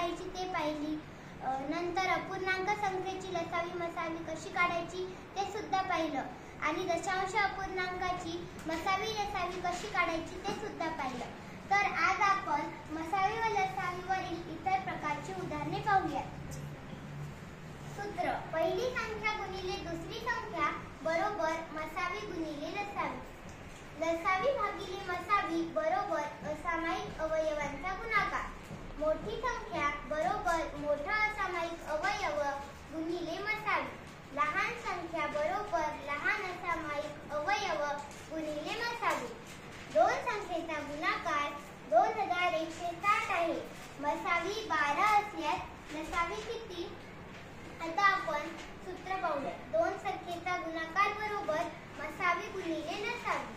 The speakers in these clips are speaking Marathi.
काढायची ते पाहिली. नंतर अपूर्णांक संख्येची लसावी मसावी कशी काढायची ते सुद्धा पाहिलं आणि दशांश अपूर्णांकाची मसावी लसावी कशी काढायची ते सुद्धा पाहिलं. तर आज आपण मसावी व लसावीवरील इतर प्रकारची उदाहरणे पाहूया. सूत्र: पहिली संख्या गुणिले दुसरी संख्या बरोबर मसावी गुणिले लसावी. लसावी भागिले मसावी बरोबर असामायिक अवयवांचा गुणाकार. मोठी संख्या बरोबर मोठा असामायिक अवयव गुणिले मसावी. लहान संख्या बरोबर लहान असामायिक अवयव गुणिले मसावी. दोन संख्येचा गुणाकार 2160 आहे. मसावी 12 असल्यास लसावी किती? आता आपण सूत्र पाहूया. दोन संख्येचा गुणाकार बरोबर मसावी गुणिले लसावी.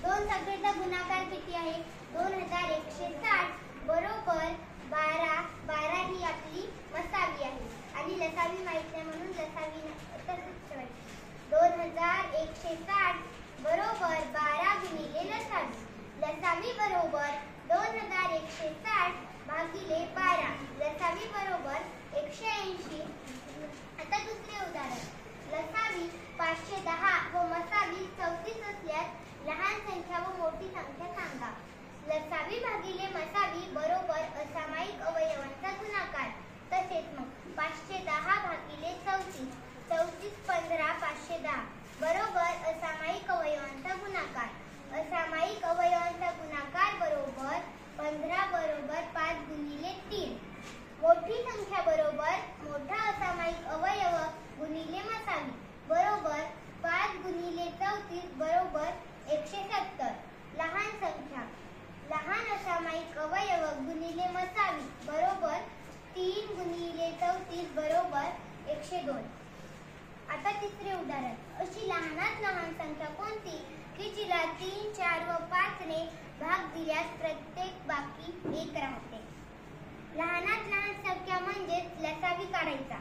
दोन संख्येचा गुणाकार किती आहे? 2160 बरोबर 12 ही आपली मसावी आहे आणि लसावी माहित नाही म्हणून लसावी तसंच ठेवायची. 2160 बरोबर 12 गुणिले लसावी. लसावी बरोबर 2160 भागिले 12. लसावी बरोबर 180. आता दुसरे उदाहरण. लसावी 510 व मसावी 34 असल्यास लहान संख्या व मोठी संख्या सांगा. लसावी भागिले मसावी बरोबर असामायिक अवयवांचा गुणाकार. तसेच मग 510 भागिले 34. 34 15 510 बरोबर असामायिक अवयवांचा गुणाकार. असामायिक अवयवांचा गुणाकार बरोबर 15 बरोबर 5 गुणिले 3. मोठी संख्या बरोबर मोठा असामायिक अवयव गुणिले मसावी बरोबर 5 गुणिले 34 बरोबर 170. लहान संख्या लहान असामायिक अवयव गुणिले मसावी बरोबर 3 गुणिले 34 बरोबर 102. आता तिसरे उदाहरण. अशी लहानात लहान संख्या कोणती की जिला 3, 4 व 5 ने भाग दिल्यास प्रत्येक बाकी 1 राहते? लहानात लहान संख्या म्हणजेच लसावी काढायचा.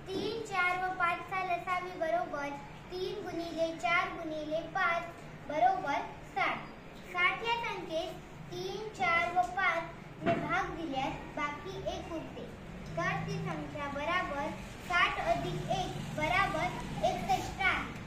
3, 4 व 5 चा लसावी बरोबर 3 गुणिले 4 गुणिले 5 बरोबर 60. 60 या संख्येस 3, 4 व 5 ने भाग दिल्यास बाकी 1 उरते. तर ती संख्या बरोबर 60 अधिक 1 बरोबर 61 आहे.